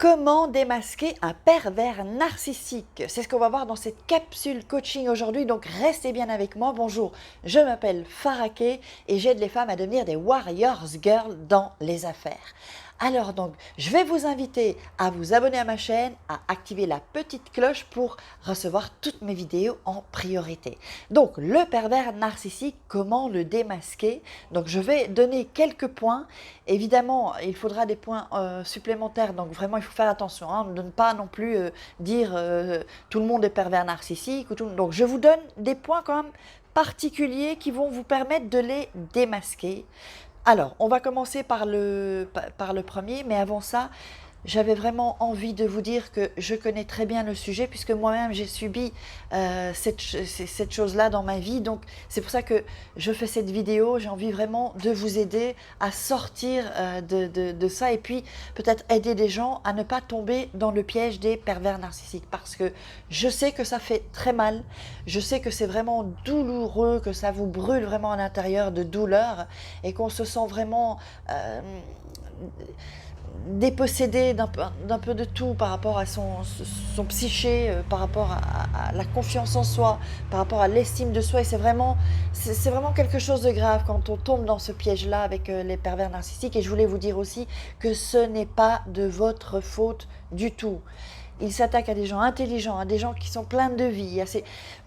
Comment démasquer un pervers narcissique? C'est ce qu'on va voir dans cette capsule coaching aujourd'hui, donc restez bien avec moi. Bonjour, je m'appelle Faraké et j'aide les femmes à devenir des warriors girls dans les affaires. Alors donc, je vais vous inviter à vous abonner à ma chaîne, à activer la petite cloche pour recevoir toutes mes vidéos en priorité. Donc, le pervers narcissique, comment le démasquer? Donc, je vais donner quelques points. Évidemment, il faudra des points supplémentaires, donc vraiment, il faut faire attention, hein, de ne pas non plus dire tout le monde est pervers narcissique. Donc, je vous donne des points quand même particuliers qui vont vous permettre de les démasquer. Alors, on va commencer par le premier, mais avant ça, j'avais vraiment envie de vous dire que je connais très bien le sujet puisque moi-même j'ai subi cette chose-là dans ma vie. Donc, c'est pour ça que je fais cette vidéo. J'ai envie vraiment de vous aider à sortir de ça et puis peut-être aider des gens à ne pas tomber dans le piège des pervers narcissiques. Parce que je sais que ça fait très mal. Je sais que c'est vraiment douloureux, que ça vous brûle vraiment à l'intérieur de douleur et qu'on se sent vraiment dépossédé d'un peu de tout par rapport à son psyché, par rapport à la confiance en soi, par rapport à l'estime de soi. Et c'est vraiment quelque chose de grave quand on tombe dans ce piège-là avec les pervers narcissiques. Et je voulais vous dire aussi que ce n'est pas de votre faute du tout. Ils s'attaquent à des gens intelligents, à des gens qui sont pleins de vie.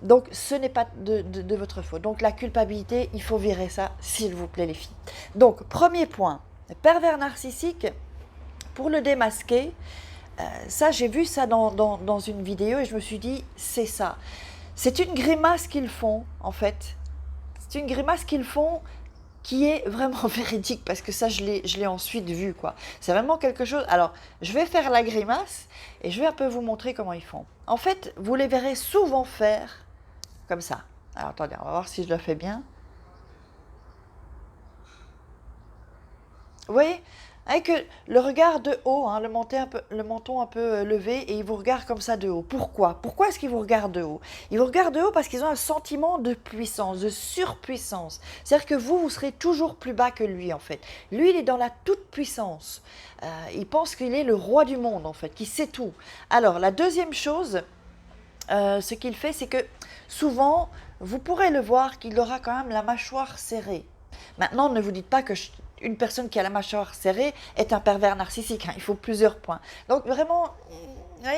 Donc, ce n'est pas de votre faute. Donc, la culpabilité, il faut virer ça, s'il vous plaît, les filles. Donc, premier point, pervers narcissique, pour le démasquer, ça, j'ai vu ça dans une vidéo et je me suis dit, c'est ça. C'est une grimace qu'ils font, en fait. C'est une grimace qu'ils font qui est vraiment véridique parce que ça, je l'ai ensuite vu, quoi. C'est vraiment quelque chose. Alors, je vais faire la grimace et je vais un peu vous montrer comment ils font. En fait, vous les verrez souvent faire comme ça. Alors, attendez, on va voir si je le fais bien. Vous voyez, avec le regard de haut, hein, le menton un peu levé, et ils vous regardent comme ça de haut. Pourquoi? Pourquoi est-ce qu'ils vous regardent de haut? Ils vous regardent de haut parce qu'ils ont un sentiment de puissance, de surpuissance. C'est-à-dire que vous serez toujours plus bas que lui, en fait. Lui, il est dans la toute-puissance. Il pense qu'il est le roi du monde, en fait, qu'il sait tout. Alors, la deuxième chose, ce qu'il fait, c'est que souvent, vous pourrez le voir qu'il aura quand même la mâchoire serrée. Maintenant, ne vous dites pas que une personne qui a la mâchoire serrée est un pervers narcissique. Hein, il faut plusieurs points. Donc vraiment,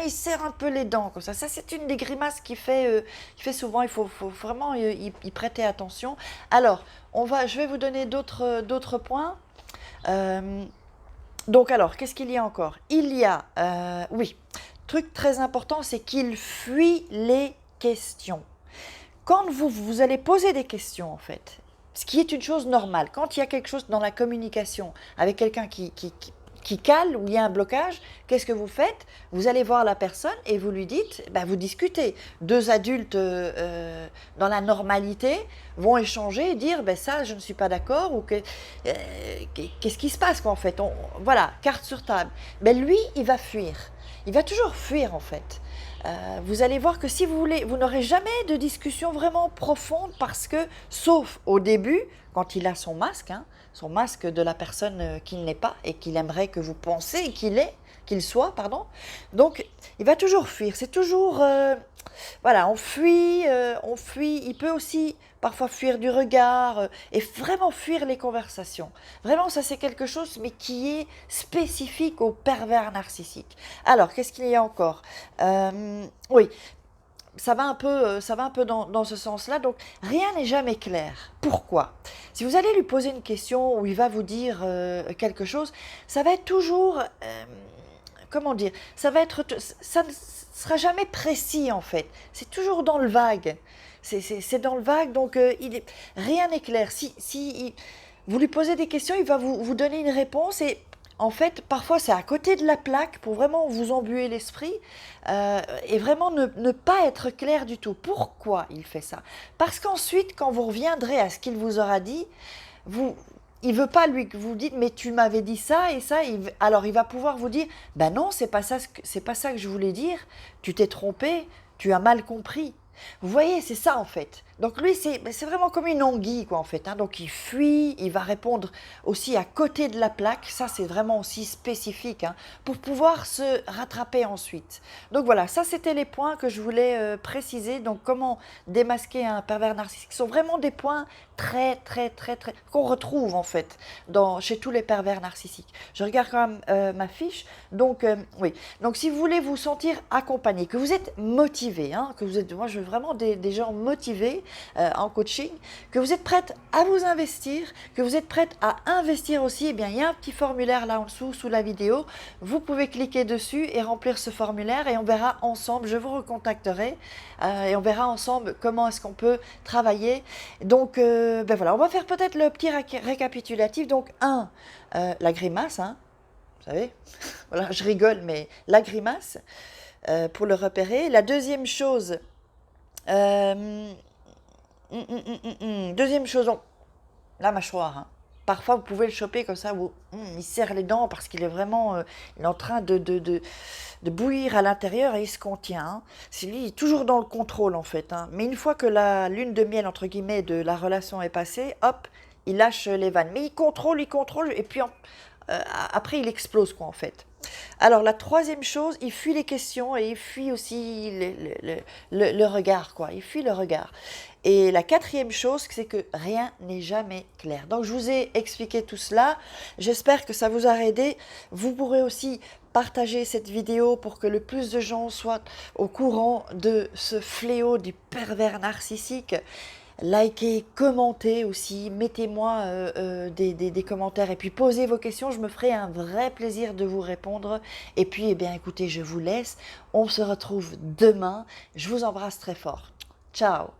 il serre un peu les dents comme ça. Ça, c'est une des grimaces qu'il fait souvent. Il faut vraiment y prêter attention. Alors, je vais vous donner d'autres points. Donc alors, qu'est-ce qu'il y a encore? Il y a, oui, truc très important, c'est qu'il fuit les questions. Quand vous allez poser des questions, en fait, ce qui est une chose normale, quand il y a quelque chose dans la communication avec quelqu'un qui cale, où il y a un blocage, qu'est-ce que vous faites? Vous allez voir la personne et vous lui dites, vous discutez. Deux adultes dans la normalité vont échanger et dire, ça, je ne suis pas d'accord, ou qu'est-ce qui se passe, quoi, en fait? Voilà, carte sur table. Lui, il va fuir. Il va toujours fuir, en fait. Vous allez voir que si vous voulez, vous n'aurez jamais de discussion vraiment profonde parce que, sauf au début, quand il a son masque de la personne qu'il n'est pas et qu'il aimerait que vous pensez qu'il soit, pardon. Donc, il va toujours fuir. C'est toujours, voilà, on fuit. Il peut aussi parfois fuir du regard et vraiment fuir les conversations. Vraiment, ça c'est quelque chose, mais qui est spécifique aux pervers narcissiques. Alors, qu'est-ce qu'il y a encore? Oui, ça va un peu dans ce sens-là. Donc, rien n'est jamais clair. Pourquoi? Si vous allez lui poser une question où il va vous dire quelque chose, ça va être toujours, comment dire, ça ne sera jamais précis en fait. C'est toujours dans le vague. C'est dans le vague, donc rien n'est clair. Si vous lui posez des questions, il va vous donner une réponse et en fait, parfois, c'est à côté de la plaque pour vraiment vous embuer l'esprit et vraiment ne pas être clair du tout. Pourquoi il fait ça? Parce qu'ensuite, quand vous reviendrez à ce qu'il vous aura dit, il ne veut pas que vous dites, mais tu m'avais dit ça et ça. Alors, il va pouvoir vous dire, non, c'est pas ça que je voulais dire. Tu t'es trompé, tu as mal compris. Vous voyez, c'est ça en fait. Donc lui, c'est vraiment comme une anguille quoi en fait, hein. Donc il fuit, il va répondre aussi à côté de la plaque. Ça, c'est vraiment aussi spécifique hein, pour pouvoir se rattraper ensuite. Donc voilà, ça c'était les points que je voulais préciser. Donc comment démasquer un pervers narcissique, ce sont vraiment des points très qu'on retrouve en fait chez tous les pervers narcissiques. Je regarde quand même ma fiche. Donc oui, donc si vous voulez vous sentir accompagné, que vous êtes motivé, hein, que vous êtes, moi je veux vraiment des gens motivés en coaching, que vous êtes prête à vous investir, que vous êtes prête à investir aussi, eh bien il y a un petit formulaire là en dessous sous la vidéo, vous pouvez cliquer dessus et remplir ce formulaire et on verra ensemble, je vous recontacterai et on verra ensemble comment est-ce qu'on peut travailler. Donc ben voilà, on va faire peut-être le petit récapitulatif. Donc la grimace, hein, vous savez, voilà, je rigole, mais la grimace, pour le repérer. La deuxième chose, deuxième chose, la mâchoire. Hein. Parfois, vous pouvez le choper comme ça, il serre les dents parce qu'il est vraiment il est en train de bouillir à l'intérieur et il se contient. Hein. C'est lui, il est toujours dans le contrôle en fait. Hein. Mais une fois que la lune de miel, entre guillemets, de la relation est passée, hop, il lâche les vannes. Mais il contrôle, et puis après, il explose quoi en fait. Alors la troisième chose, il fuit les questions et il fuit aussi le regard quoi, il fuit le regard. Et la quatrième chose, c'est que rien n'est jamais clair. Donc je vous ai expliqué tout cela, j'espère que ça vous a aidé. Vous pourrez aussi partager cette vidéo pour que le plus de gens soient au courant de ce fléau du pervers narcissique. Likez, commentez aussi, mettez-moi des commentaires et puis posez vos questions, je me ferai un vrai plaisir de vous répondre. Et puis, eh bien, écoutez, je vous laisse, on se retrouve demain, je vous embrasse très fort. Ciao!